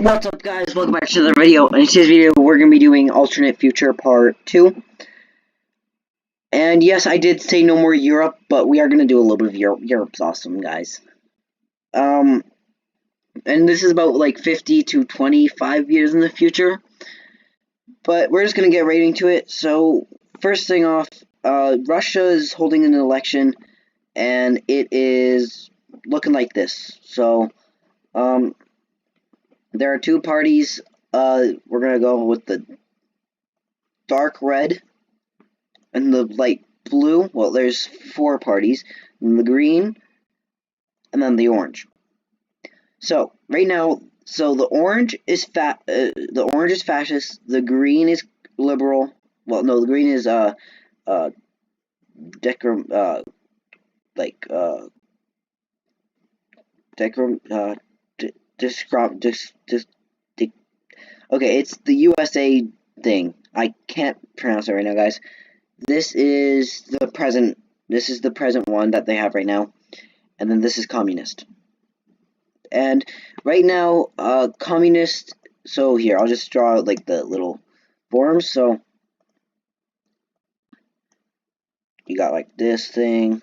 What's up, guys? Welcome back to another video. In today's video, we're going to be doing Alternate Future Part 2. And yes, I did say no more Europe, but we are going to do a little bit of Europe. Europe's awesome, guys. And this is about like 50 to 25 years in the future. But we're just going to get right into it. So, first thing off, Russia is holding an election, and it is looking like this. So, there are two parties. We're gonna go with the dark red and the light blue. Well, there's four parties: and the green, and then the orange. So right now, the orange is the orange is fascist. The green is liberal. Well, no, the green is okay, it's the USA thing. I can't pronounce it right now, guys. This is the present. This is the present one that they have right now, and then this is communist. And right now, communist. So here, I'll just draw out like the little forms. So you got like this thing.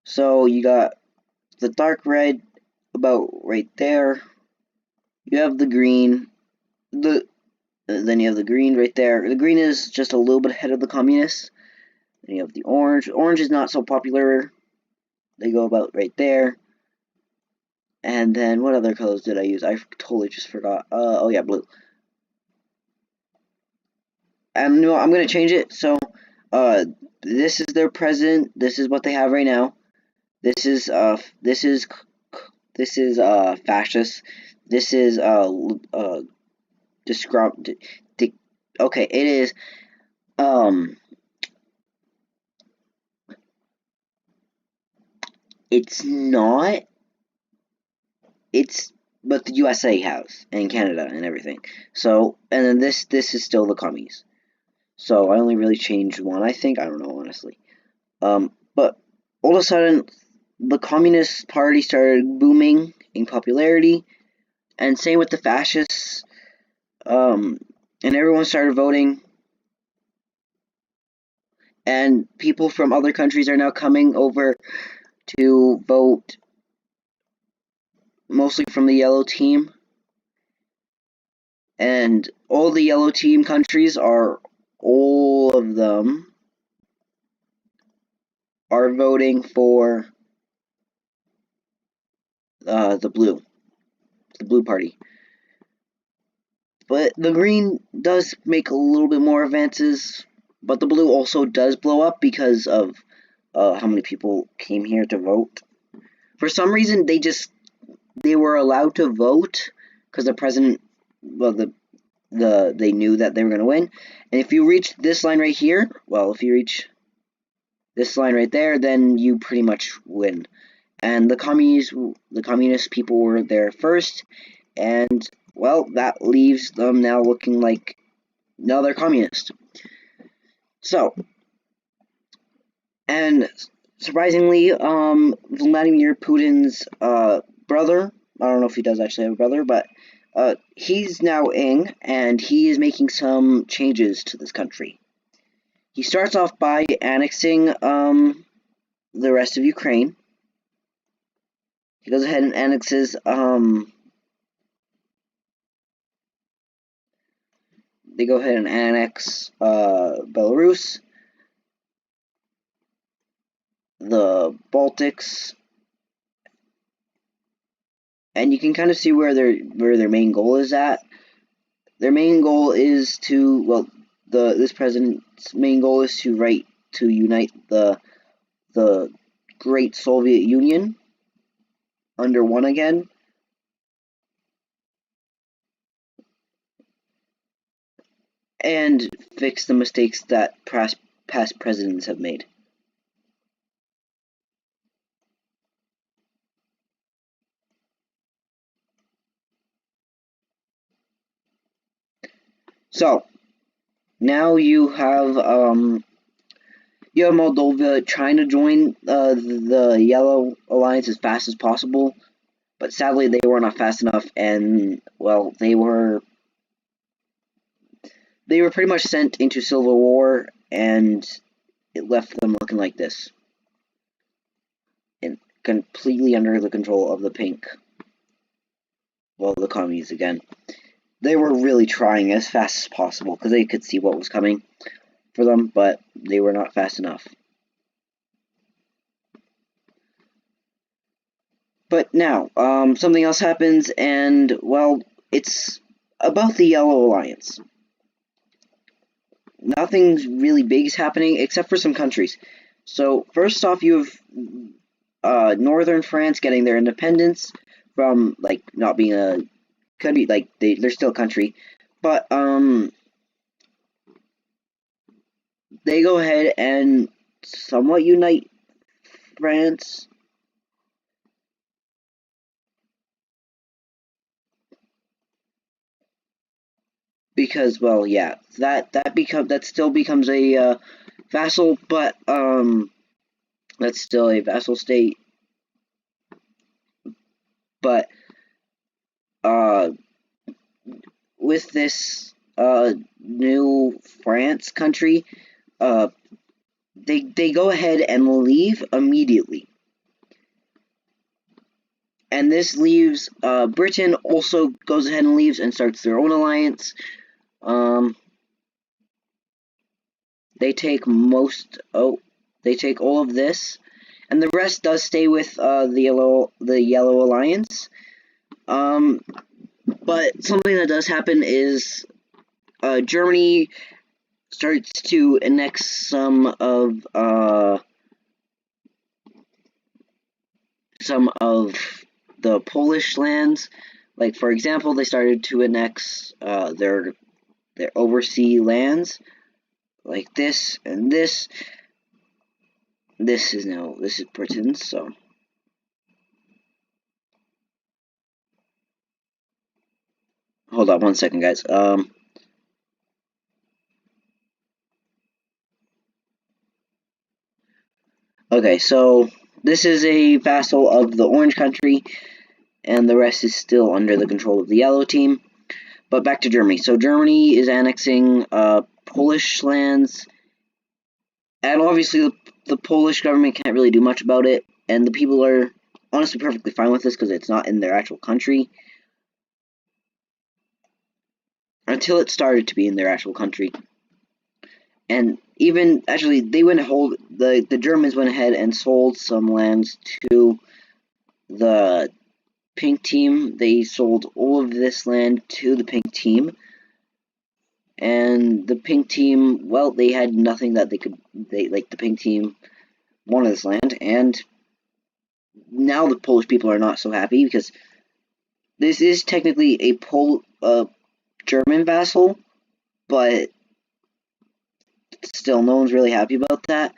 So you got the dark red about right there. You have the green. Then you have the green right there. The green is just a little bit ahead of the communists. Then you have the orange. Orange is not so popular. They go about right there. And then what other colors did I use? I totally just forgot. Oh yeah, blue. And no, I'm gonna change it. So, this is their president. This is what they have right now. This is fascist. This is okay, it is it's not, but the USA has, and Canada and everything. So, and then this is still the commies. So I only really changed one, I think. I don't know, honestly. But all of a sudden the Communist Party started booming in popularity, and same with the fascists. And everyone started voting, and people from other countries are now coming over to vote, mostly from the yellow team. And all the yellow team countries all of them are voting for the blue party. But the green does make a little bit more advances, but the blue also does blow up because of how many people came here to vote. For some reason, they were allowed to vote because the president, well, they knew that they were going to win. And if you reach this line right here, well, if you reach this line right there, then you pretty much win. And the communist people were there first, and well, that leaves them now looking like now they're communist. So, and surprisingly, Vladimir Putin's brother, I don't know if he does actually have a brother, but he's now in, and he is making some changes to this country. He starts off by annexing the rest of Ukraine. He goes ahead and annexes they go ahead and annex Belarus, the Baltics, and you can kind of see where their main goal is at. Their main goal is to, well, this president's main goal is to unite the great Soviet Union under one again. And fix the mistakes that past presidents have made. So now you have Moldova trying to join the Yellow Alliance as fast as possible, but sadly they were not fast enough, and well, they were pretty much sent into civil war, and it left them looking like this, and completely under the control of the pink. Well, the commies again. They were really trying as fast as possible because they could see what was coming for them, but they were not fast enough. But now, something else happens, and well, it's about the Yellow Alliance. Nothing really big is happening except for some countries. So first off, you have northern France getting their independence from like not being a country, like they're still a country, but they go ahead and somewhat unite France. Because well, yeah, that still becomes a vassal, but that's still a vassal state. But with this new France country, they go ahead and leave immediately. And this leaves Britain also goes ahead and leaves and starts their own alliance. They take they take all of this, and the rest does stay with the Yellow Alliance. But something that does happen is Germany starts to annex some of the Polish lands. Like for example, they started to annex their overseas lands, like this and this. This is Britain, so. Hold on 1 second, guys. Okay, so this is a vassal of the Orange country, and the rest is still under the control of the Yellow team. But back to Germany. So Germany is annexing Polish lands, and obviously the Polish government can't really do much about it, and the people are honestly perfectly fine with this because it's not in their actual country. Until it started to be in their actual country. And even, actually, the Germans went ahead and sold some lands to the pink team. They sold all of this land to the pink team. And the pink team, well, they had nothing that the pink team wanted this land. And now the Polish people are not so happy because this is technically a German vassal, but still, no one's really happy about that.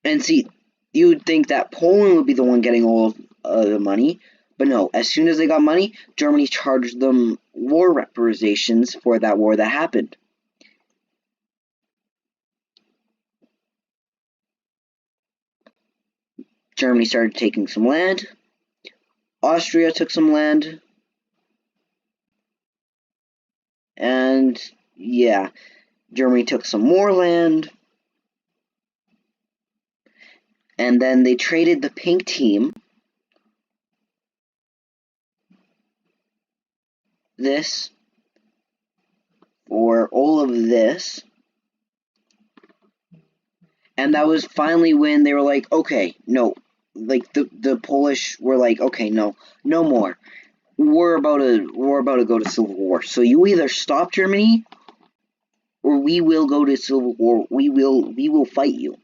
And see, you would think that Poland would be the one getting all of the money, but no. As soon as they got money, Germany charged them war reparations for that war that happened. Germany started taking some land. Austria took some land. And yeah, Germany took some more land. And then they traded the pink team this for all of this. And that was finally when they were like, okay, no. Like the Polish were like, okay, no more. We're about to go to civil war. So you either stop Germany, or we will go to civil war. We will fight you.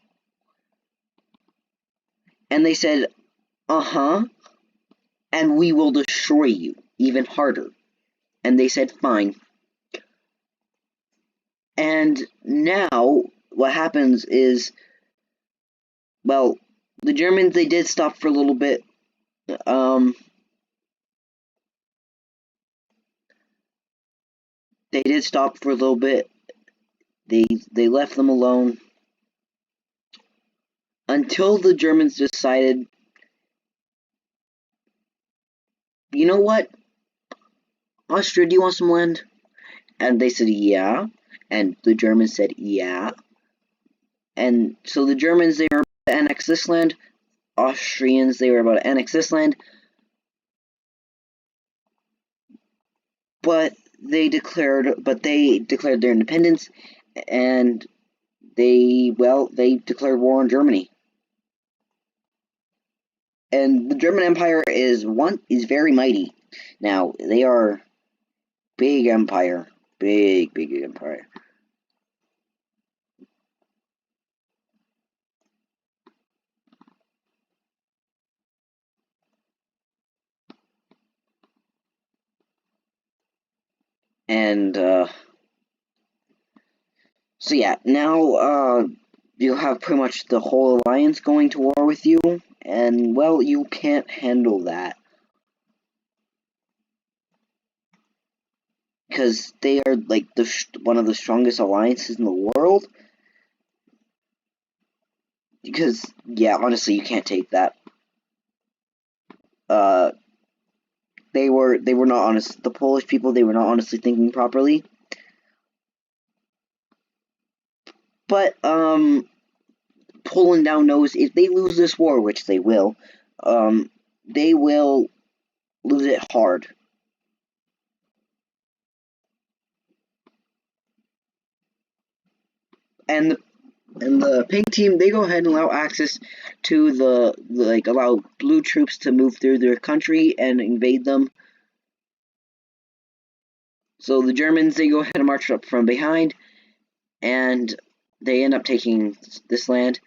And they said, and we will destroy you even harder. And they said, fine. And now what happens is, well, the Germans, they did stop for a little bit. They did stop for a little bit. They left them alone until the Germans decided you know what, Austria, do you want some land? And they said, yeah. And the Germans said, yeah. And so the Germans, they were about to annex this land. Austrians, they were about to annex this land. But they declared their independence, and they declared war on Germany. And the German Empire is very mighty. Now, they are big empire. Big empire. And, so yeah, now, you'll have pretty much the whole alliance going to war with you, and, well, you can't handle that. Because they are, like, one of the strongest alliances in the world. Because, yeah, honestly, you can't take that. They were not honest. The Polish people, they were not honestly thinking properly. But, Poland now knows if they lose this war, which they will lose it hard. And the pink team, they go ahead and allow access to allow blue troops to move through their country and invade them. So the Germans, they go ahead and march up from behind, and they end up taking this land.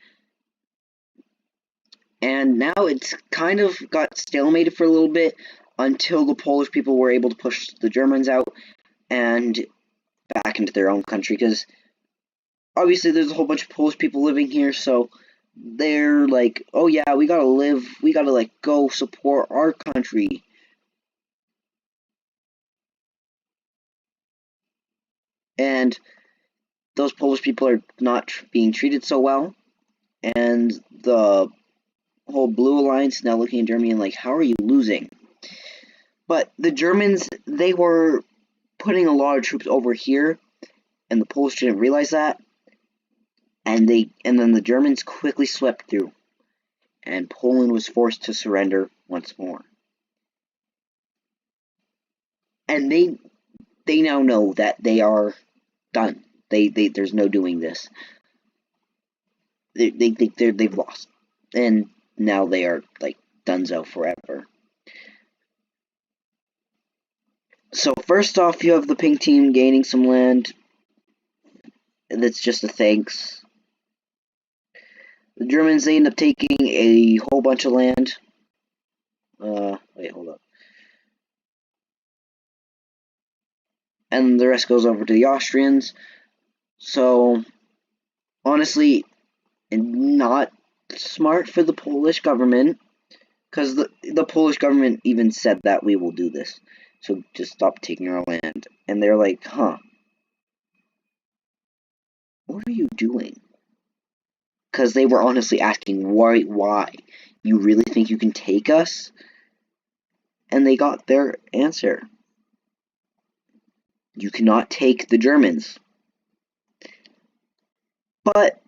And now it's kind of got stalemated for a little bit until the Polish people were able to push the Germans out and back into their own country, because obviously there's a whole bunch of Polish people living here, so they're like, oh yeah, we gotta like go support our country. And those Polish people are not being treated so well, and the whole Blue Alliance is now looking at Germany and like, how are you losing? But the Germans, they were putting a lot of troops over here, and the Polish didn't realize that, and then the Germans quickly swept through, and Poland was forced to surrender once more. And they now know that they are done. There's no doing this. They think they've lost, and now they are like donezo forever. So first off, you have the pink team gaining some land. That's just a thanks. The Germans, they end up taking a whole bunch of land. Wait, hold up. And the rest goes over to the Austrians. So, honestly, not smart for the Polish government, because the Polish government even said that we will do this. So just stop taking our land. And they're like, huh, what are you doing? Because they were honestly asking, why? You really think you can take us? And they got their answer. You cannot take the Germans. But,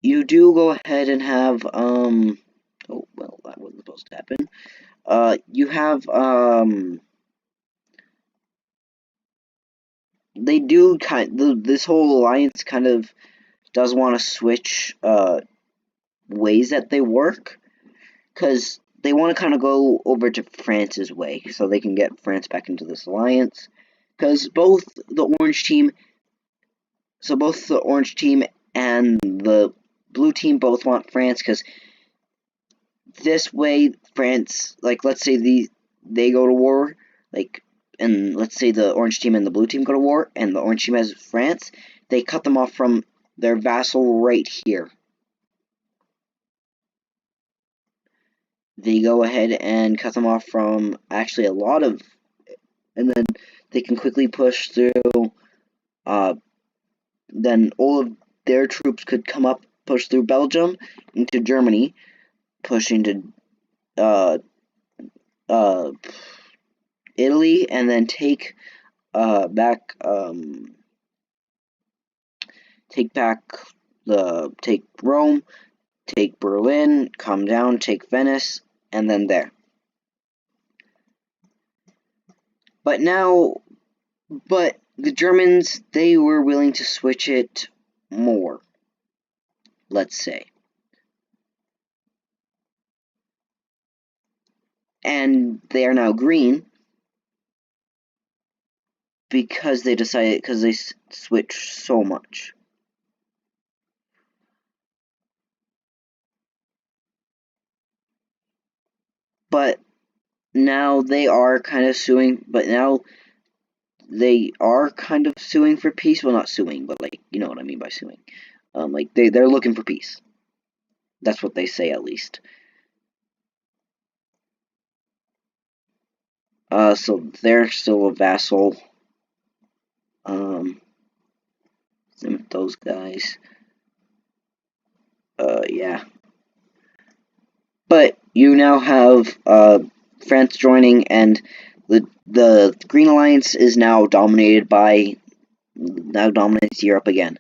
you do go ahead and have, oh, well, that wasn't supposed to happen. You have, they do this whole alliance kind of does want to switch, ways that they work, because they want to kind of go over to France's way, so they can get France back into this alliance, because both the Orange team and the Blue team both want France, because this way France, like, let's say they go to war, like, and let's say the Orange team and the Blue team go to war, and the Orange team has France, they cut them off from their vassal right here. They go ahead and cut them off from actually a lot of, and then they can quickly push through, then all of their troops could push through Belgium into Germany. pushing to uh, uh, Italy, and then take back take Rome, take Berlin, come down, take Venice, and then there. But the Germans, they were willing to switch it more, let's say. And they are now green because they switched so much. But now they are kind of suing, for peace. Well, not suing, but like, you know what I mean by suing. Like they're looking for peace. That's what they say, at least. So they're still a vassal. Those guys. Yeah. But you now have France joining, and the Green Alliance is now dominates Europe again.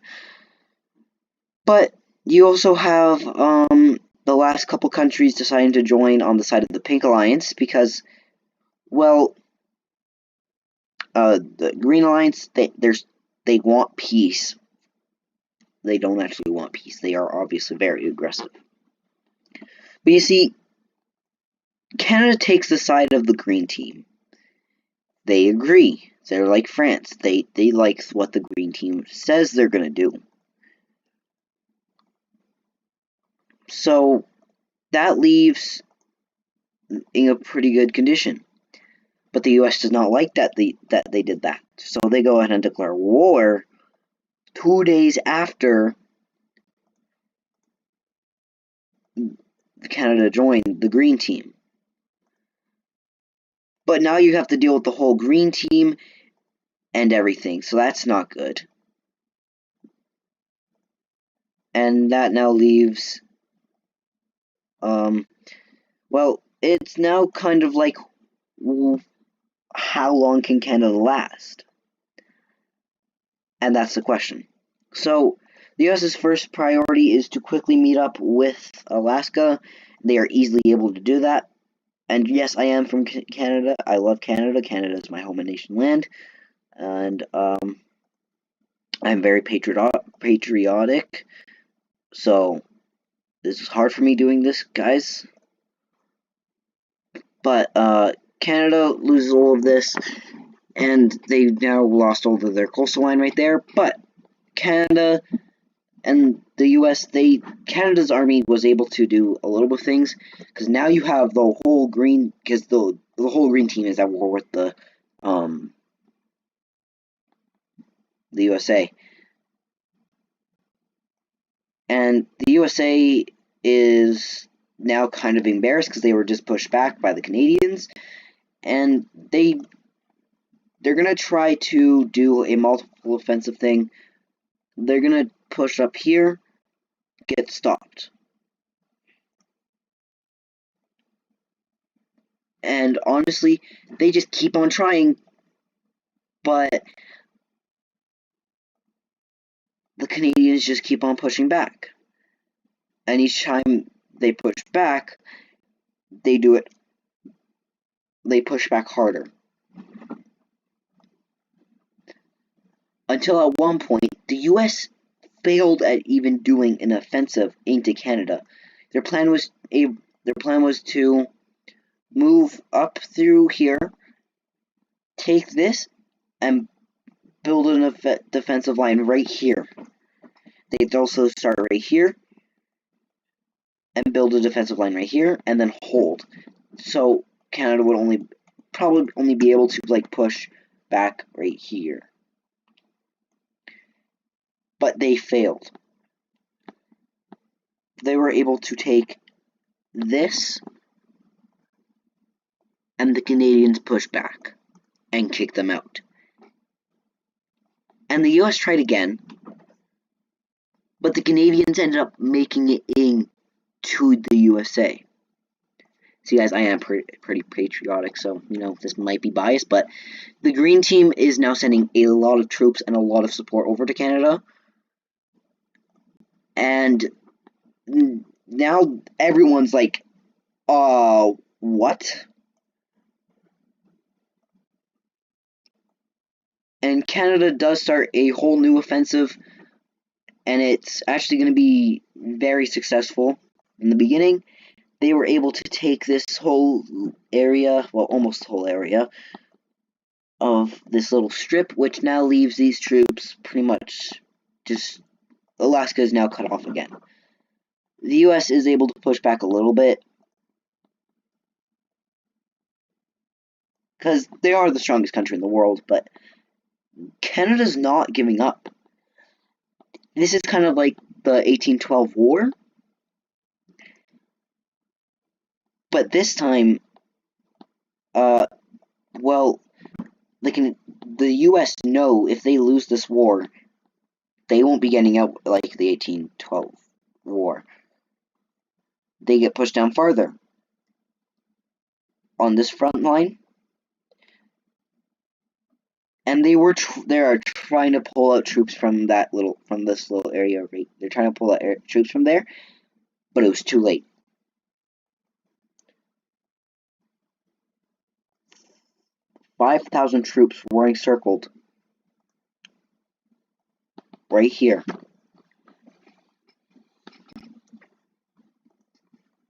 But you also have the last couple countries deciding to join on the side of the Pink Alliance because, well, the Green Alliance they want peace. They don't actually want peace. They are obviously very aggressive. But you see, Canada takes the side of the Green team. They agree. They're like France. They like what the Green team says they're going to do. So that leaves in a pretty good condition. But the U.S. does not like that they did that. So they go ahead and declare war 2 days after Canada joined the Green team. But now you have to deal with the whole Green team and everything, so that's not good. And that now leaves, well, it's now kind of like, how long can Canada last? And that's the question. So, the U.S.'s first priority is to quickly meet up with Alaska. They are easily able to do that. And yes, I am from Canada. I love Canada. Canada is my home and nation land. And I'm very patriotic. So, this is hard for me doing this, guys. But Canada loses all of this, and they've now lost all of their coastal line right there. But Canada and the U.S., Canada's army was able to do a little bit of things, because now you have the whole green, because the whole Green team is at war with the USA. And the USA is now kind of embarrassed because they were just pushed back by the Canadians, and they're gonna try to do a multiple offensive thing. They're gonna push up here, get stopped. And honestly, they just keep on trying, but the Canadians just keep on pushing back. And each time they push back, they push back harder. Until at one point, the US failed at even doing an offensive into Canada. Their plan was to move up through here, take this, and build a defensive line right here. They'd also start right here and build a defensive line right here, and then hold. So Canada would probably only be able to like push back right here. But they failed. They were able to take this, and the Canadians pushed back and kicked them out. And the US tried again, but the Canadians ended up making it into the USA. See, guys, I am pretty patriotic, so, you know, this might be biased, but the Green Team is now sending a lot of troops and a lot of support over to Canada. And now everyone's like, what? And Canada does start a whole new offensive, and it's actually going to be very successful. In the beginning, they were able to take this whole area, well, almost the whole area, of this little strip, which now leaves these troops pretty much just... Alaska is now cut off again. The US is able to push back a little bit, because they are the strongest country in the world, but Canada's not giving up. This is kind of like the 1812 war, but this time, well, the US know if they lose this war, they won't be getting out like the 1812 war. They get pushed down farther. On this front line, and they are trying to pull out troops from this little area. Right? They're trying to pull out troops from there, but it was too late. 5,000 troops were encircled right here.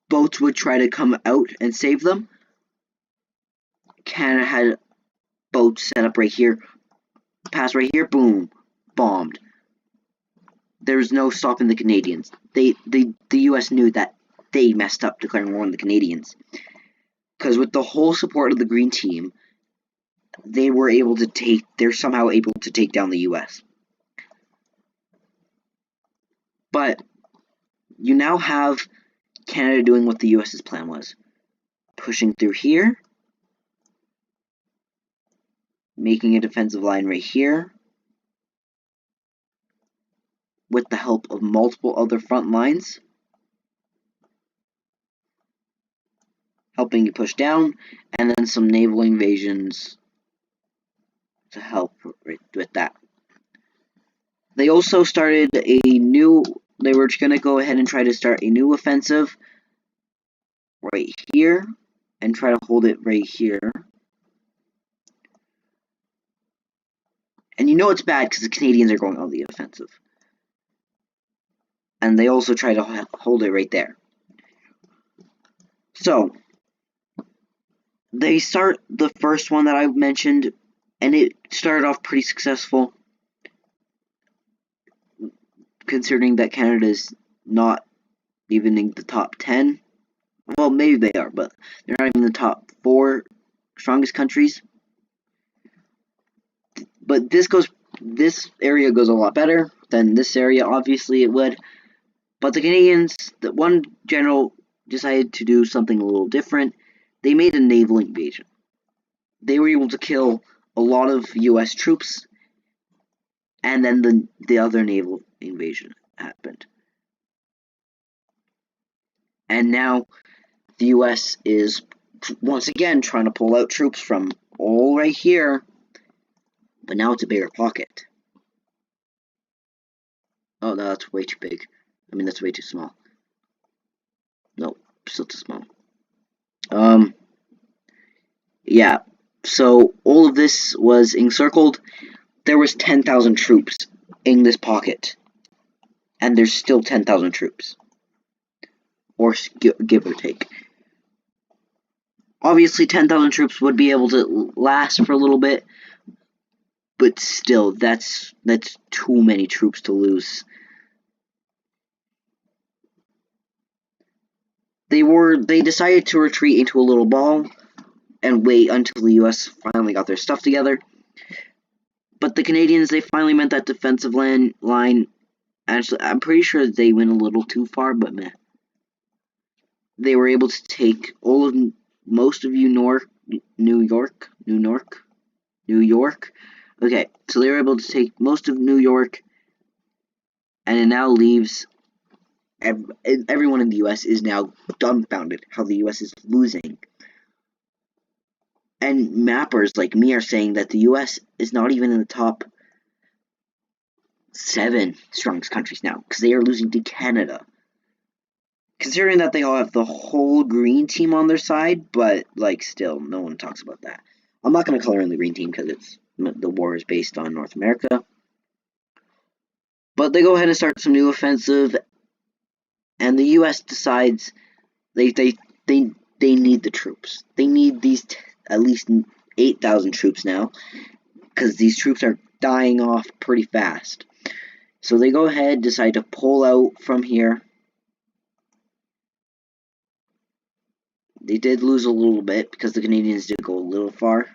Boats would try to come out and save them. Canada had boats set up right here. Pass right here, boom, bombed. There's no stopping the Canadians. The US knew that they messed up declaring war on the Canadians. Because with the whole support of the Green Team, they're somehow able to take down the US. But you now have Canada doing what the US's plan was. Pushing through here, making a defensive line right here, with the help of multiple other front lines, helping you push down, and then some naval invasions to help with that. They also started they were going to go ahead and try to start a new offensive right here, and try to hold it right here. And you know it's bad because the Canadians are going on the offensive. And they also try to hold it right there. So, they start the first one that I mentioned, and it started off pretty successful, considering that Canada's not even in the top 10. Well, maybe they are, but they're not even in the top 4 strongest countries. But this area goes a lot better than this area, obviously it would. But the Canadians, the one general decided to do something a little different. They made a naval invasion. They were able to kill a lot of US troops, and then the other naval invasion happened. And now the US is once again trying to pull out troops from all right here, but now it's a bigger pocket. Oh, no, that's way too big. I mean, that's way too small. No, still too small. Yeah, so all of this was encircled. There was 10,000 troops in this pocket, and there's still 10,000 troops, or give or take. Obviously, 10,000 troops would be able to last for a little bit, but still, that's too many troops to lose. They decided to retreat into a little ball and wait until the US finally got their stuff together. But the Canadians, they finally met that defensive line. Actually, I'm pretty sure they went a little too far, but meh. They were able to take most of New York. Okay, so they were able to take most of New York, and it now leaves everyone in the US is now dumbfounded how the US is losing. And mappers like me are saying that the US is not even in the top 7 strongest countries now, because they are losing to Canada. Considering that they all have the whole green team on their side, but like still, no one talks about that. I'm not going to color in the green team because the war is based on North America. But they go ahead and start some new offensive, and the U.S. decides they need the troops. They need these at least 8,000 troops now, because these troops are dying off pretty fast. So they go ahead, decide to pull out from here. They did lose a little bit because the Canadians did go a little far.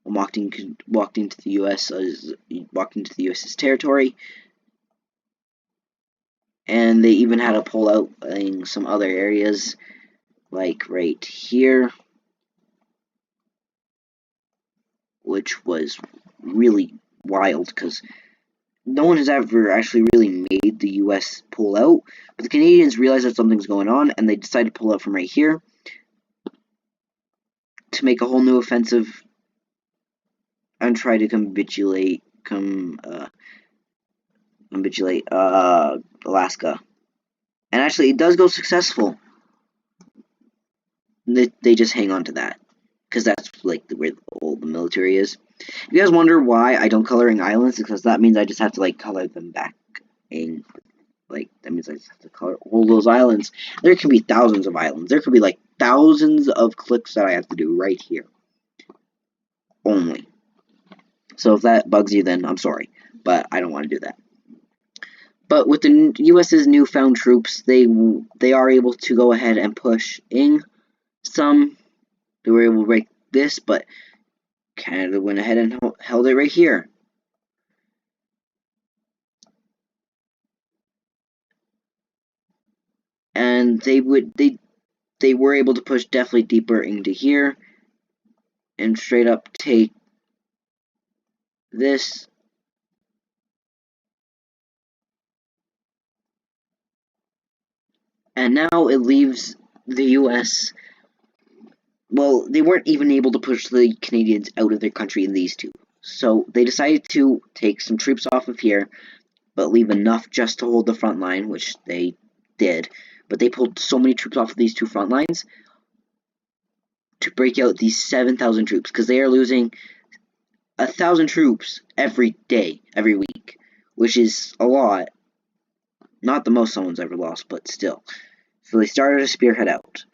Walked into the U.S.'s territory, and they even had to pull out in some other areas, like right here, which was really wild because no one has ever actually really made the U.S. pull out. But the Canadians realized that something's going on, and they decided to pull out from right here to make a whole new offensive and try to capitulate Alaska. And actually, it does go successful. They just hang on to that, because that's like where all the military is. If you guys wonder why I don't coloring islands, because that means I just have to like color them back in. Like, that means I just have to color all those islands. There can be thousands of islands. There could be like thousands of clicks that I have to do right here. Only. So if that bugs you, then I'm sorry. But I don't want to do that. But with the U.S.'s newfound troops, they are able to go ahead and push in some. They were able to break this, but Canada went ahead and held it right here. And they were able to push definitely deeper into here and straight up take this. And now it leaves the U.S. Well, they weren't even able to push the Canadians out of their country in these two. So they decided to take some troops off of here, but leave enough just to hold the front line, which they did. But they pulled so many troops off of these two front lines to break out these 7,000 troops, because they are losing 1,000 troops every day, every week, which is a lot. Not the most someone's ever lost, but still. So they started to spearhead out.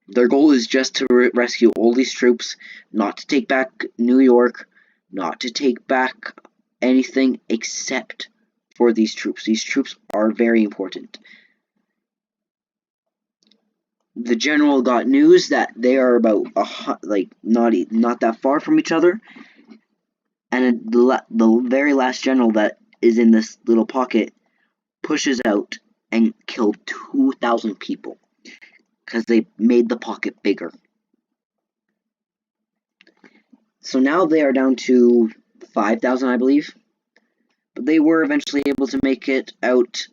Their goal is just to rescue all these troops, not to take back New York, not to take back anything except for these troops. These troops are very important. The general got news that they are about not that far from each other, and the very last general that is in this little pocket pushes out and killed 2,000 people because they made the pocket bigger. So now they are down to 5,000, I believe, but they were eventually able to make it out.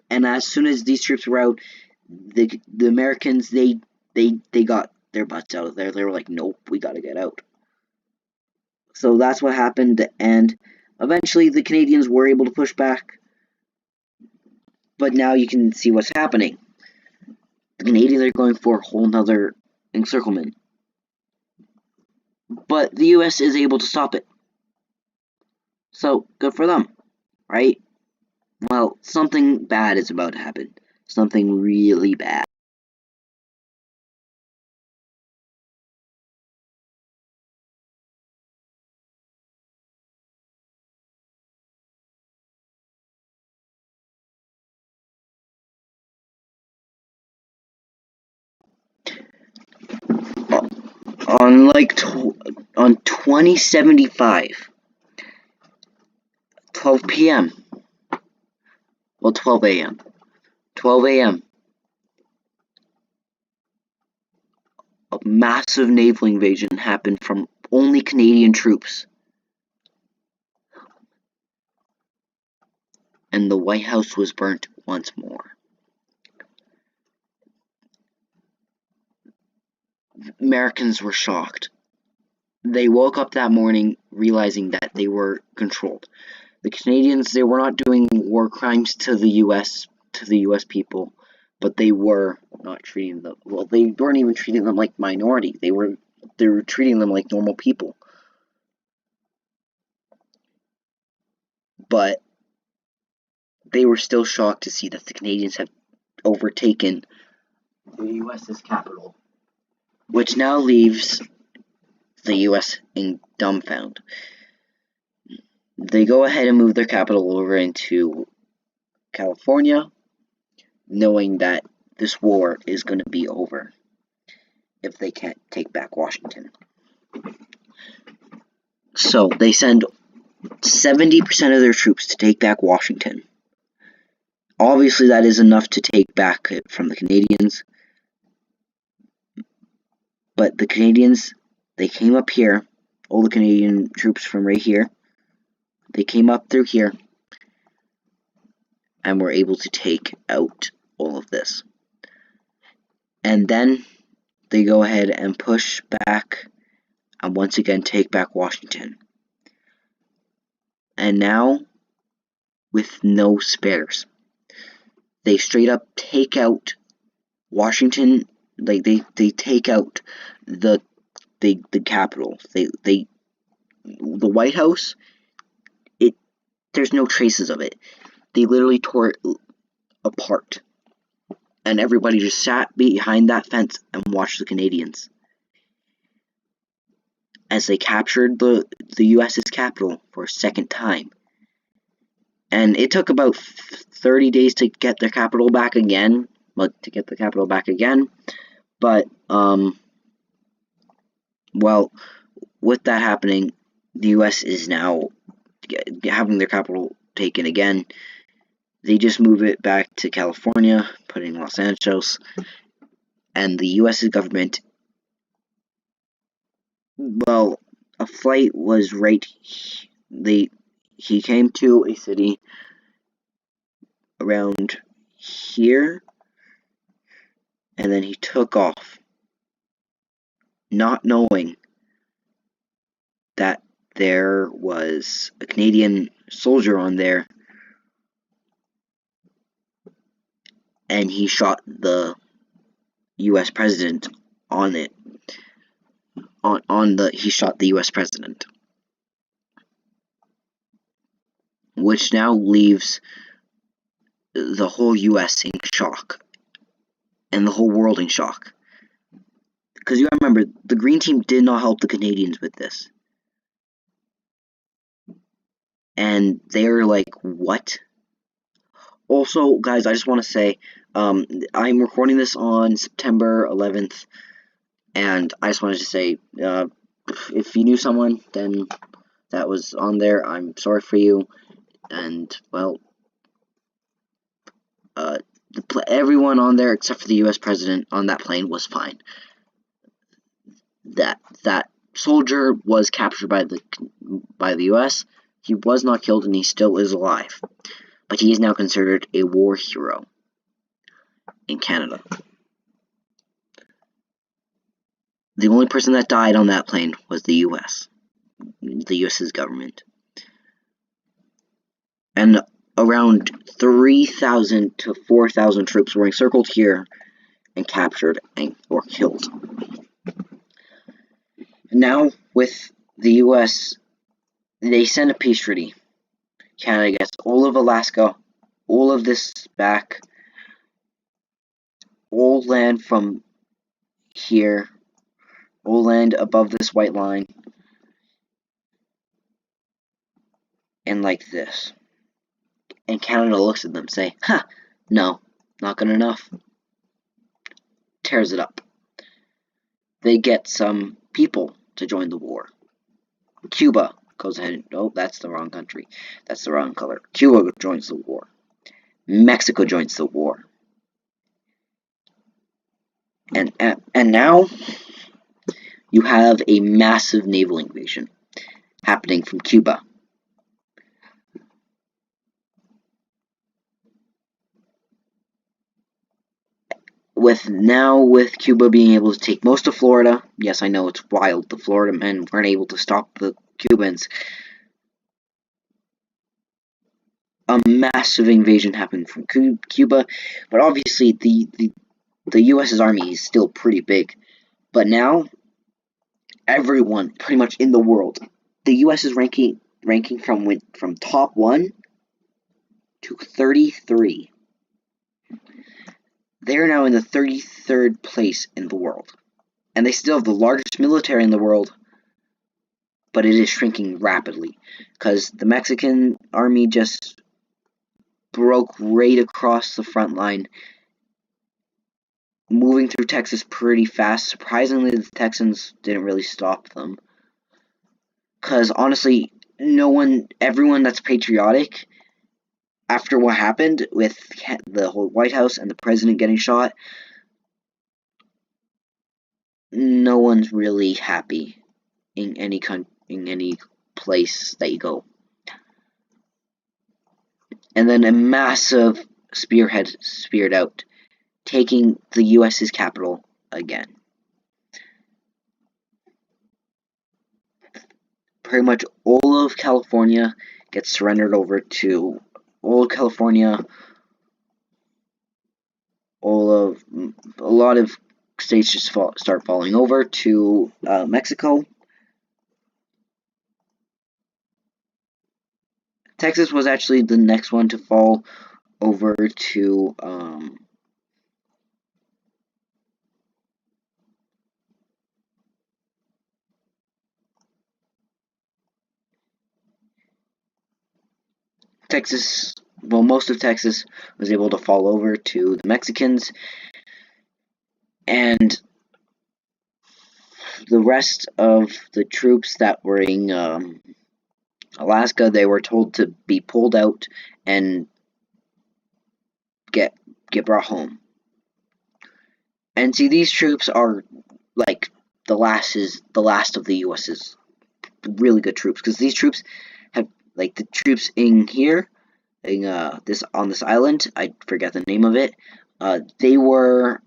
And as soon as these troops were out, the Americans they got their butts out of there. They were like, nope, we gotta get out. So that's what happened, and eventually the Canadians were able to push back. But now you can see what's happening. The Canadians are going for a whole nother encirclement. But the US is able to stop it. So, good for them, right? Well, something bad is about to happen. Something really bad. On 2075, 12 p.m. Well, 12 a.m. 12 a.m. A massive naval invasion happened from only Canadian troops. and the White House was burnt once more. Americans were shocked. They woke up that morning realizing that they were controlled. The Canadians, they were not doing war crimes to the U.S. people, but they were not treating them well. They weren't even treating them like minority. They were treating them like normal people. But they were still shocked to see that the Canadians have overtaken the U.S.'s capital, which now leaves the U.S. in dumbfound. They go ahead and move their capital over into California, knowing that this war is going to be over if they can't take back Washington. So they send 70% of their troops to take back Washington. Obviously, that is enough to take back from the Canadians. But the Canadians, they came up here, all the Canadian troops from right here, they came up through here and were able to take out all of this. And then they go ahead and push back and once again take back Washington. And now, with no spares, they straight up take out Washington. Like they take out the Capitol. The White House. There's no traces of it. They literally tore it apart, and everybody just sat behind that fence and watched the Canadians as they captured the U.S.'s capital for a second time. And it took about 30 days to get their capital back again. But well, with that happening, the U.S. is now having their capital taken again. They just move it back to California, put it in Los Angeles, and the U.S. government, well, a flight was right. He came to a city around here, and then he took off, not knowing that there was a Canadian soldier on there, and he shot the U.S. president on it. He shot the U.S. president, which now leaves the whole U.S. in shock, and the whole world in shock. Because you remember, the Green Team did not help the Canadians with this. And they're like, what? Also, guys, I just want to say, I'm recording this on September 11th, and I just wanted to say, if you knew someone, then that was on there, I'm sorry for you, and, well, everyone on there except for the U.S. president on that plane was fine. That soldier was captured by the U.S., he was not killed, and he still is alive. But he is now considered a war hero in Canada. The only person that died on that plane was the U.S. The U.S.'s government. And around 3,000 to 4,000 troops were encircled here and captured or killed. Now, with the U.S., they send a peace treaty. Canada gets all of Alaska, all of this back, all land from here, all land above this white line, and like this. And Canada looks at them, say, no, not good enough. Tears it up. They get some people to join the war. Cuba goes ahead and, oh, that's the wrong country. That's the wrong color. Cuba joins the war. Mexico joins the war. And now you have a massive naval invasion happening from Cuba. with Cuba being able to take most of Florida, yes, I know it's wild. The Florida men weren't able to stop the Cubans. A massive invasion happened from Cuba, but obviously the U.S.'s army is still pretty big. But now, everyone pretty much in the world, the U.S. is ranking from top 1 to 33. They are now in the 33rd place in the world. And they still have the largest military in the world, but it is shrinking rapidly. Because the Mexican army just broke right across the front line, moving through Texas pretty fast. Surprisingly, the Texans didn't really stop them. Because honestly, everyone that's patriotic, after what happened with the whole White House and the president getting shot, no one's really happy in any place that you go. And then a massive speared out, taking the U.S.'s capital again. Pretty much all of California gets surrendered over to California. A lot of states just start falling over to Mexico. Texas was actually the next one to fall over to Texas. Well, most of Texas was able to fall over to the Mexicans, and the rest of the troops that were in Alaska, they were told to be pulled out and get brought home. And see, these troops are like the last of the U.S.'s really good troops, because these troops have, like, the troops in here, in on this island, I forget the name of it. They were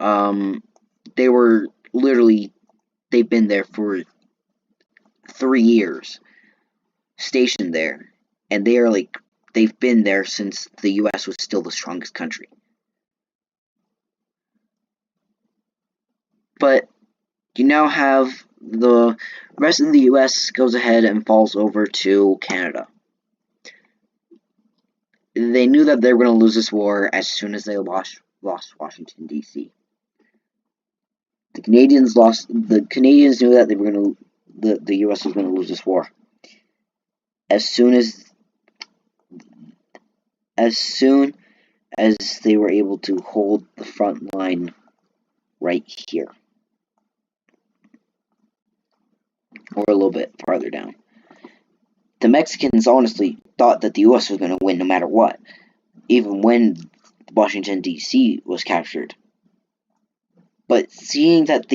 literally, they've been there for 3 years, stationed there, and they've been there since the U.S. was still the strongest country. But you now have the rest of the U.S. goes ahead and falls over to Canada. They knew that they were going to lose this war as soon as they lost Washington, D.C. The Canadians knew that they were going to, the U.S. was going to lose this war. As soon as they were able to hold the front line right here, or a little bit farther down. The Mexicans honestly thought that the U.S. was going to win no matter what, even when Washington, D.C. was captured. But seeing that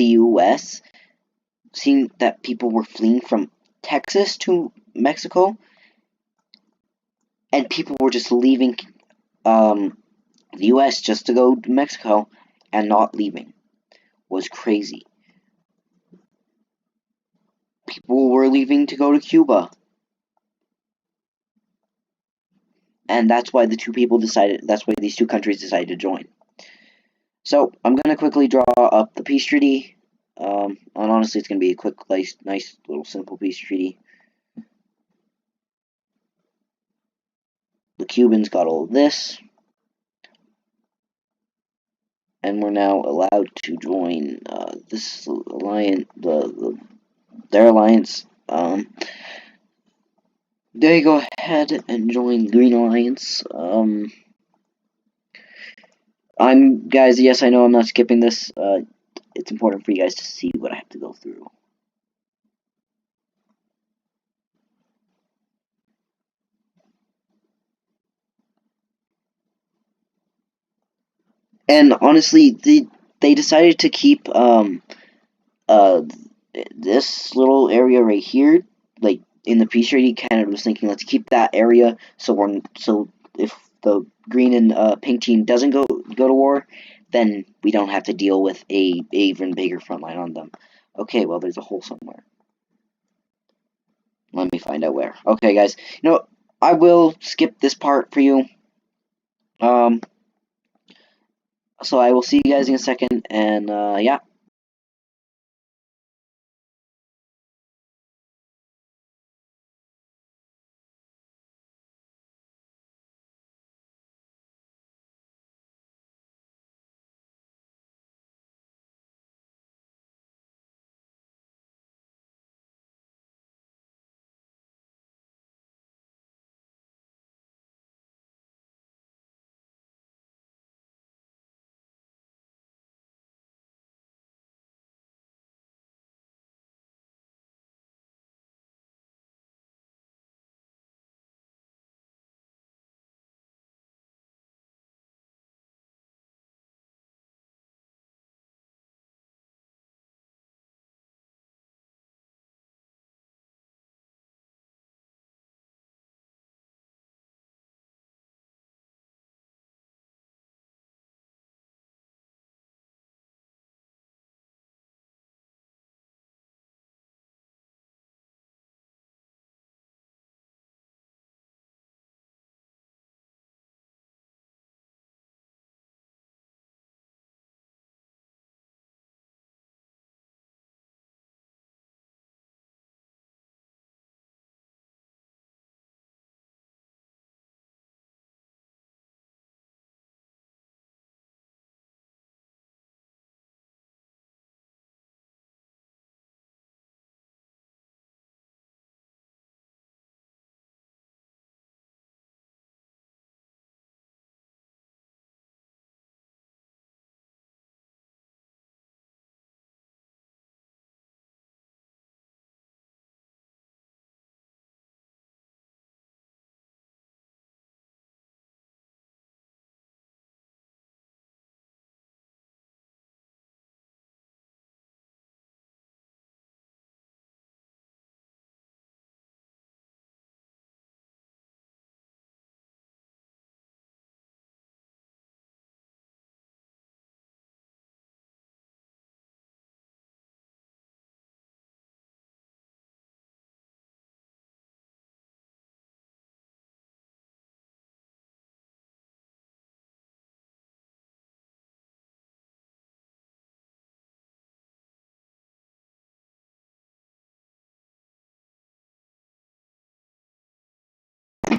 people were fleeing from Texas to Mexico, and people were just leaving the U.S. just to go to Mexico and not leaving, was crazy. People were leaving to go to Cuba. And that's why these two countries decided to join. So, I'm going to quickly draw up the peace treaty. And honestly, it's going to be a quick, nice, little, simple peace treaty. The Cubans got all of this. And we're now allowed to join this alliance, their alliance. They go ahead and join Green Alliance. Yes, I know I'm not skipping this. It's important for you guys to see what I have to go through. And honestly, they decided to keep this little area right here, like in the peace treaty. Canada was thinking, let's keep that area so if the green and pink team doesn't go to war, then we don't have to deal with a even bigger front line on them. Okay, well, there's a hole somewhere. Let me find out where. Okay, guys. I will skip this part for you. So I will see you guys in a second, and, yeah.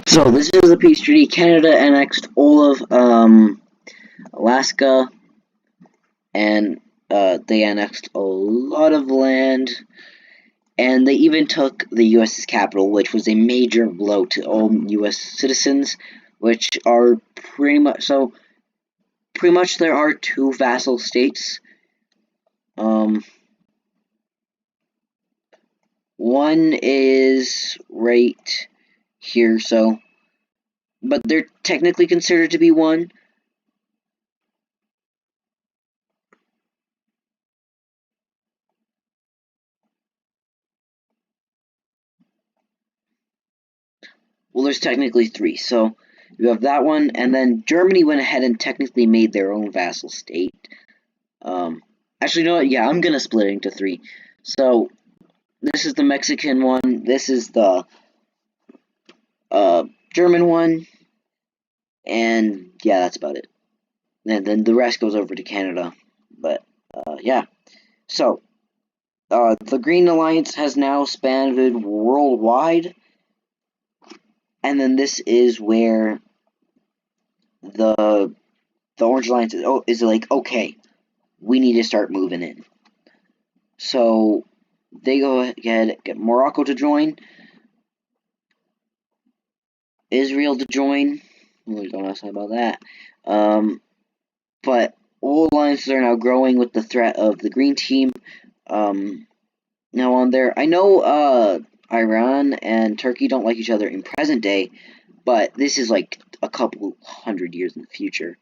So this is the peace treaty. Canada annexed all of Alaska, and they annexed a lot of land, and they even took the U.S.'s capital, which was a major blow to all U.S. citizens, which are pretty much so. Pretty much, there are two vassal states. One is right here, but they're technically considered to be one. Well, there's technically three. So you have that one, and then Germany went ahead and technically made their own vassal state. Actually, you know what? Yeah, I'm gonna split it into three. So this is the Mexican one. This is the German one, and yeah, that's about it. And then the rest goes over to Canada. But yeah. So the Green Alliance has now spanned worldwide, and then this is where the Orange Alliance is like, okay, we need to start moving in. So they go ahead, get Morocco to join, Israel to join. We don't ask about that. But all alliances are now growing with the threat of the Green Team. Now on there, I know Iran and Turkey don't like each other in present day, but this is like a couple hundred years in the future.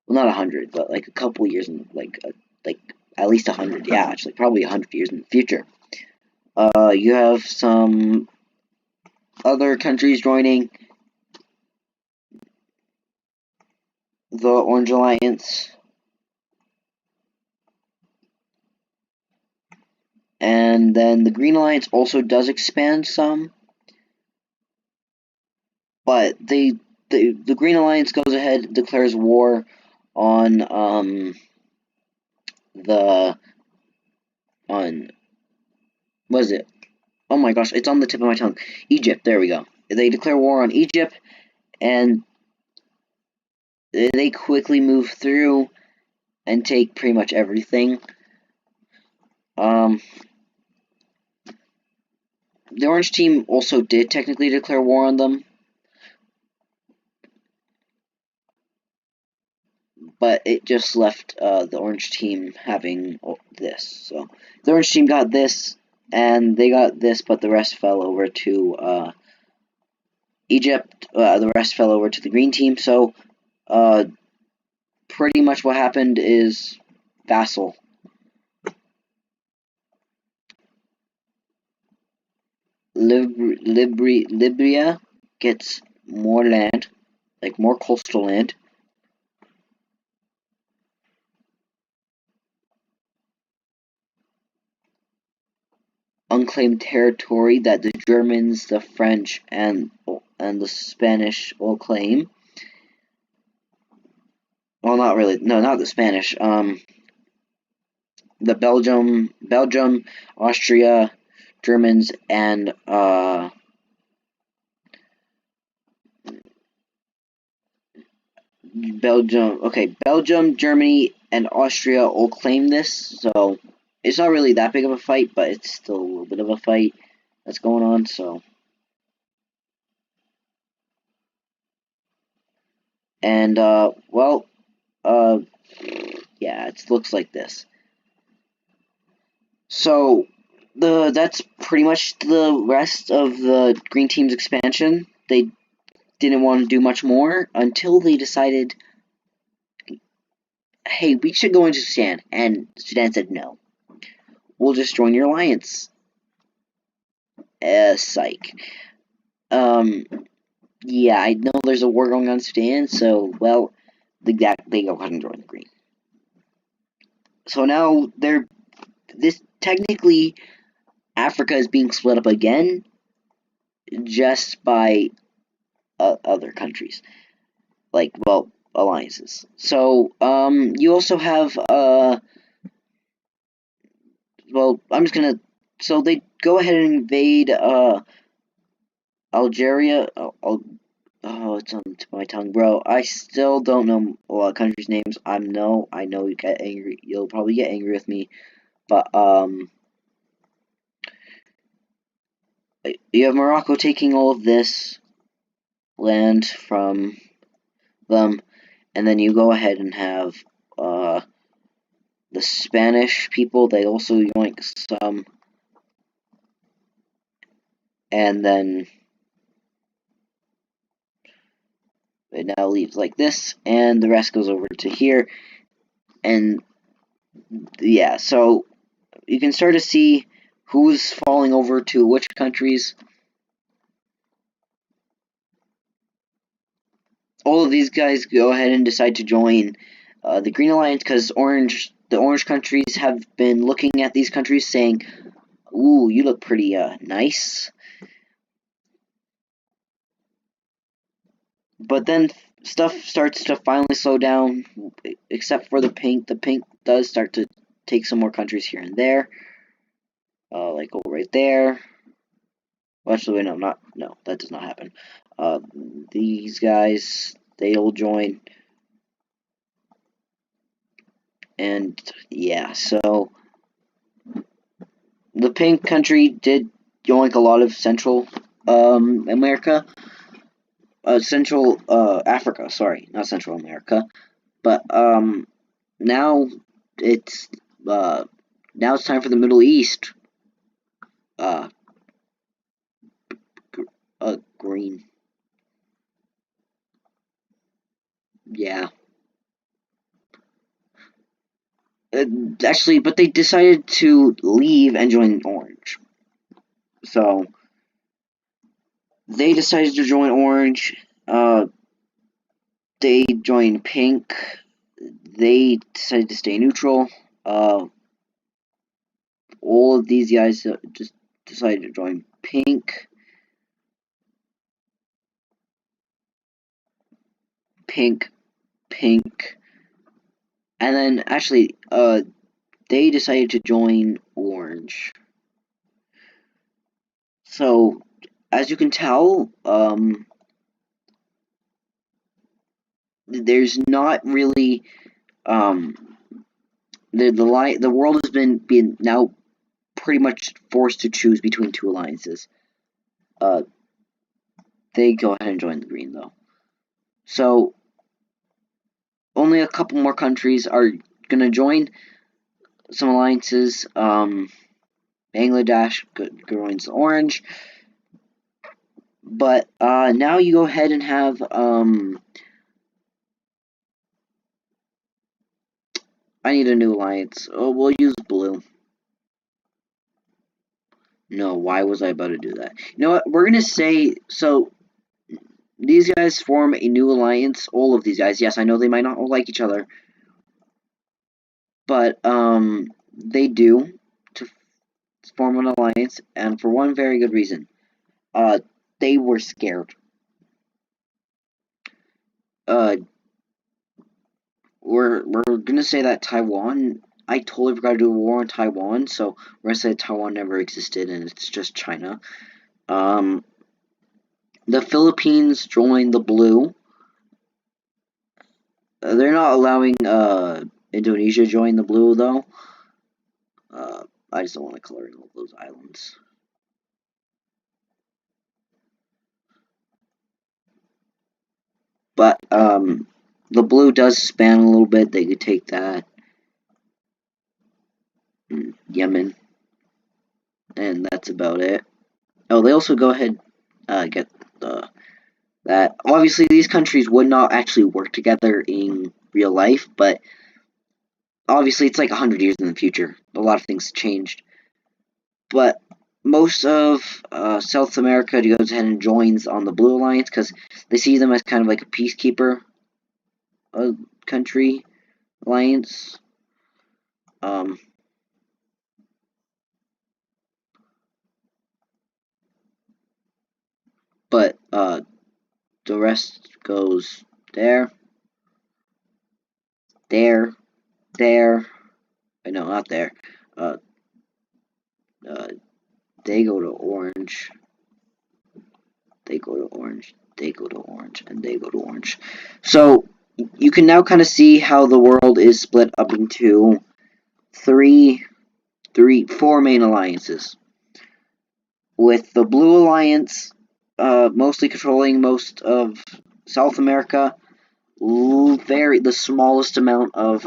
Well, not 100, but like a couple years in like at least 100. Yeah, actually, probably 100 years in the future. You have some other countries joining the Orange Alliance. And then the Green Alliance also does expand some, but the Green Alliance goes ahead and declares war on the on what is it? Oh my gosh, it's on the tip of my tongue. Egypt. There we go. They declare war on Egypt, and they quickly move through and take pretty much everything. The Orange team also did technically declare war on them, but it just left the Orange team having this. So the Orange team got this, and they got this, but the rest fell over to Egypt. The rest fell over to the Green team. So pretty much what happened is vassal. Libya gets more land, like more coastal land. Unclaimed territory that the Germans, the French, and the Spanish will claim. Well, not really. No, not the Spanish. The Belgium, Austria, Germans, and Belgium. Okay, Belgium, Germany, and Austria all claim this. So it's not really that big of a fight, but it's still a little bit of a fight that's going on. So. And well, yeah, it looks like this. So that's pretty much the rest of the Green Team's expansion. They didn't want to do much more until they decided, hey, we should go into Sudan. And Sudan said, no, we'll just join your alliance. Psych. Yeah, I know there's a war going on in Sudan, so, well, they go ahead and join the Green. So now technically, Africa is being split up again, just by other countries, like, well, alliances. So you also have well, I'm just gonna, so they go ahead and invade Algeria. Oh, it's on the tip of my tongue, bro. I still don't know a lot of countries' names. I know you get angry. You'll probably get angry with me, but you have Morocco taking all of this land from them, and then you go ahead and have the Spanish people. They also yoink some, and then it now leaves like this, and the rest goes over to here. And yeah, so you can start to see who's falling over to which countries. All of these guys go ahead and decide to join the Green Alliance because the orange countries have been looking at these countries saying, ooh, you look pretty nice. But then stuff starts to finally slow down, except for the pink. The pink does start to take some more countries here and there. Like right there. Well, actually, no, that does not happen. These guys, they'll join. And yeah, so the pink country did yoink a lot of Central America. Central Africa, sorry, not Central America. But now it's now it's time for the Middle East. Green. Yeah. Actually, but they decided to leave and join Orange. So they decided to join Orange. They joined Pink. They decided to stay neutral. all of these guys just decided to join pink. Pink, pink, and then actually, they decided to join orange. So, as you can tell, there's not really, the world has been now pretty much forced to choose between two alliances. They go ahead and join the green though. So, only a couple more countries are gonna join some alliances. Bangladesh joins orange. But now you go ahead and have I need a new alliance. Oh, we'll use blue. No, why was I about to do that? You know what? We're gonna say so. These guys form a new alliance. All of these guys. Yes, I know they might not all like each other, but they do to form an alliance, and for one very good reason. They were scared. Uh, we're gonna say that Taiwan. I totally forgot to do a war on Taiwan, so we're gonna say Taiwan never existed and it's just China. The Philippines joined the blue. They're not allowing Indonesia join the blue though. I just don't want to color in all those islands. But the blue does span a little bit. They could take that. Yemen, and that's about it. Oh, they also go ahead get the that. Obviously, these countries would not actually work together in real life, but obviously, it's like 100 years in the future. A lot of things changed, but most of South America goes ahead and joins on the Blue Alliance because they see them as kind of like a peacekeeper country alliance. But the rest goes there, there, there. No, not there. Uh, they go to orange. They go to orange. They go to orange, and they go to orange. So you can now kind of see how the world is split up into four main alliances. With the Blue Alliance mostly controlling most of South America, the smallest amount of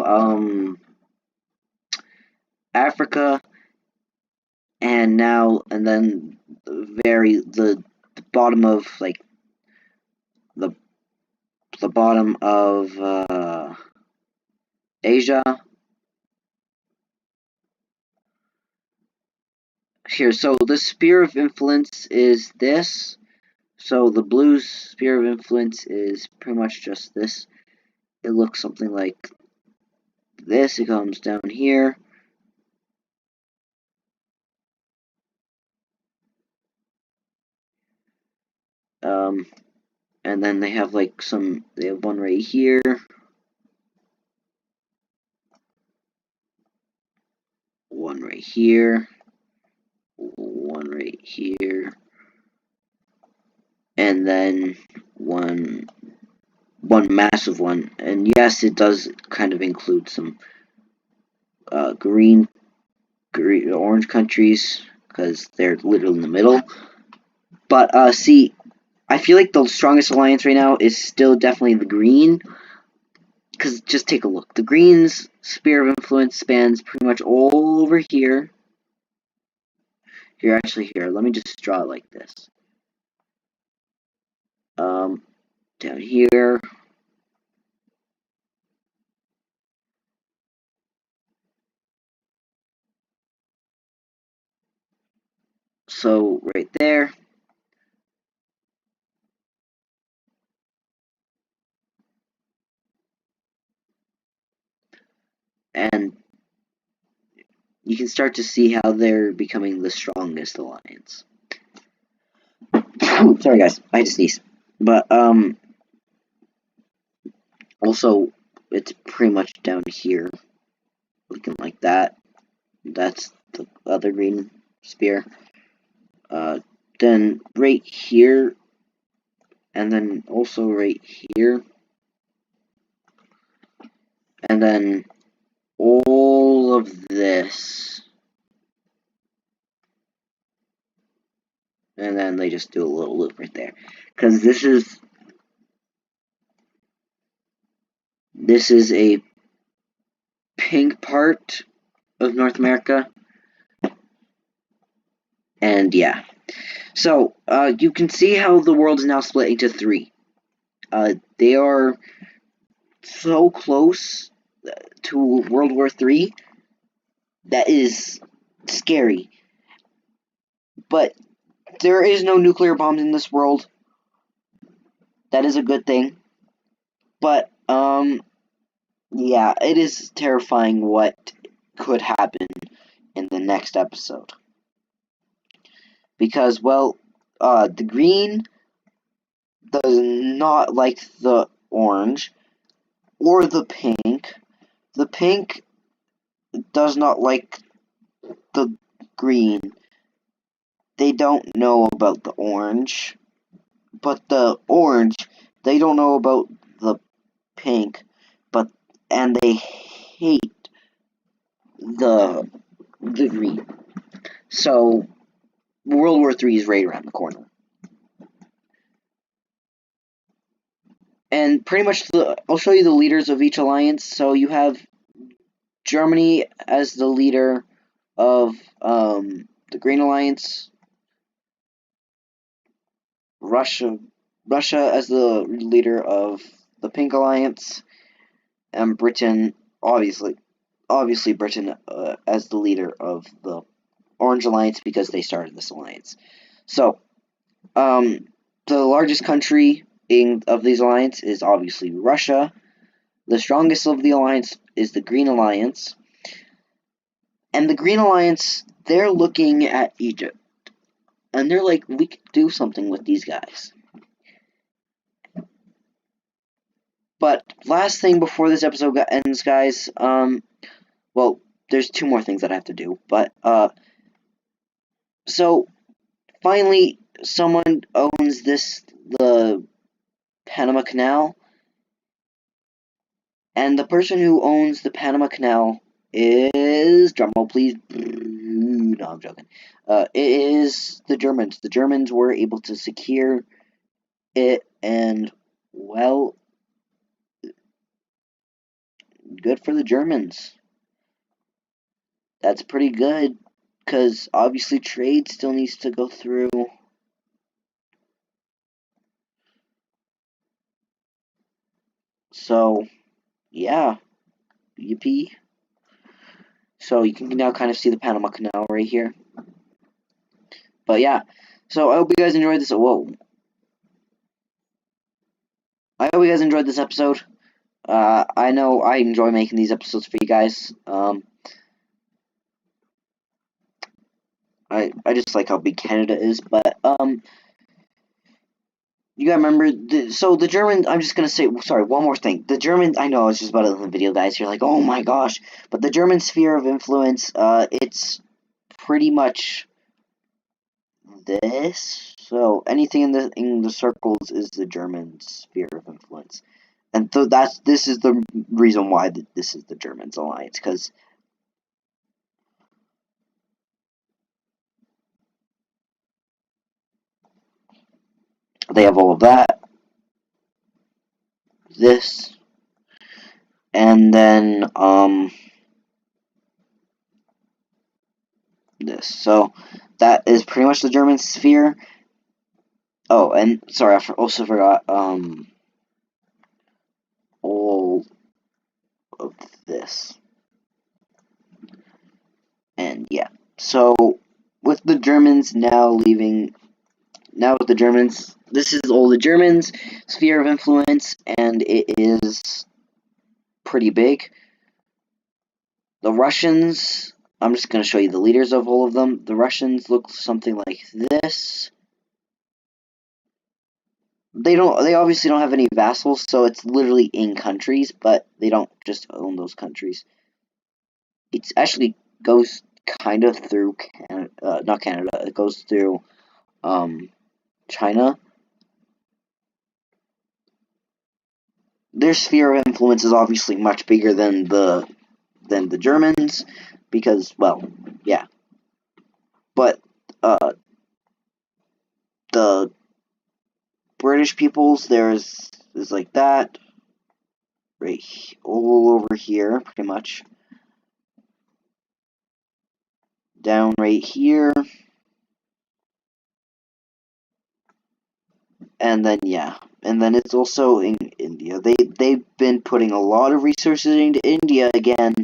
Africa, and then the bottom of like the bottom of Asia. Here, so the sphere of influence is this. So the blue sphere of influence is pretty much just this. It looks something like this. It comes down here. And then they have like they have one right here. One right here. One right here. And then one massive one. And yes, it does kind of include some green, orange countries because they're literally in the middle. But see, I feel like the strongest alliance right now is still definitely the green. Because just take a look. The green's sphere of influence spans pretty much all over here. Here, actually, here. Let me just draw it like this. Down here. So, right there. And you can start to see how they're becoming the strongest alliance. Sorry guys, I had to sneeze. But, also, it's pretty much down here, looking like that. That's the other green sphere. Then right here, and then also right here, and then all of this, and then they just do a little loop right there, because this is a pink part of North America, and yeah. So, you can see how the world is now split into three. They are so close to World War III that is scary. But there is no nuclear bombs in this world. That is a good thing. But, yeah, it is terrifying what could happen in the next episode. Because, well, the green does not like the orange or the pink. The pink does not like the green. They don't know about the orange. But the orange, they don't know about the pink. And they hate the green. So, World War III is right around the corner. And pretty much, I'll show you the leaders of each alliance. So you have Germany as the leader of the Green Alliance, Russia as the leader of the Pink Alliance, and Britain, obviously Britain as the leader of the Orange Alliance because they started this alliance. So, the largest country of these alliance is obviously Russia. The strongest of the alliance is the Green Alliance. And the Green Alliance, they're looking at Egypt. And they're like, we could do something with these guys. But last thing before this episode ends, guys, well, there's two more things that I have to do. But, so, finally, someone owns the Panama Canal. And the person who owns the Panama Canal is, drumroll please, no, I'm joking. It is the Germans. The Germans were able to secure it, and, well, good for the Germans. That's pretty good, because obviously trade still needs to go through. So, yeah, yippee. So you can now kind of see the Panama Canal right here. But yeah, so I hope you guys enjoyed this. Whoa. I hope you guys enjoyed this episode. I know I enjoy making these episodes for you guys. I just like how big Canada is, but, you gotta remember, so the Germans, I'm just gonna say, sorry, one more thing. The Germans, I know I was just about to end the video, guys, you're like, oh my gosh, but the German sphere of influence, it's pretty much this. So anything in the circles is the German sphere of influence. And so this is the reason why this is the Germans alliance, because they have all of that, this, and then, this. So, that is pretty much the German sphere. Oh, and, sorry, I also forgot, all of this. And, yeah. So, with the Germans now leaving, with the Germans, this is all the Germans' sphere of influence, and it is pretty big. The Russians, I'm just going to show you the leaders of all of them. The Russians look something like this. They obviously don't have any vassals, so it's literally in countries, but they don't just own those countries. It actually goes kind of through Canada, not Canada. It goes through China. Their sphere of influence is obviously much bigger than the Germans, because, well, yeah. But the British peoples, is like that, right, all over here, pretty much. Down right here. And then, yeah. And then it's also in India. They've been putting a lot of resources into India again.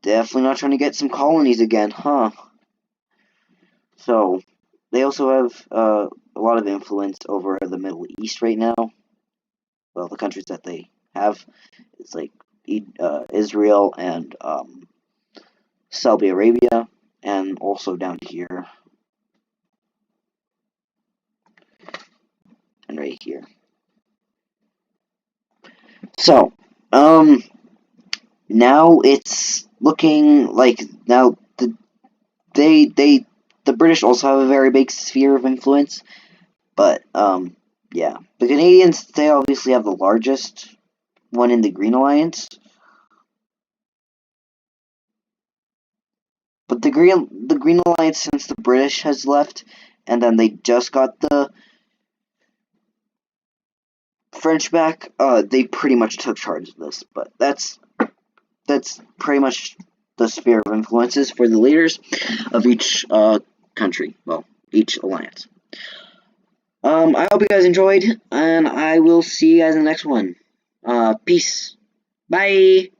Definitely not trying to get some colonies again, huh? So, they also have a lot of influence over the Middle East right now. Well, the countries that they have, it's like Israel and Saudi Arabia, and also down here and right here. So, now it's looking like now the British also have a very big sphere of influence, but yeah, the Canadians, they obviously have the largest one in the Green Alliance, but the Green Alliance, since the British has left, and then they just got the French back, they pretty much took charge of this. But that's pretty much the sphere of influences for the leaders of each country. Well, each alliance. I hope you guys enjoyed, and I will see you guys in the next one. Peace. Bye.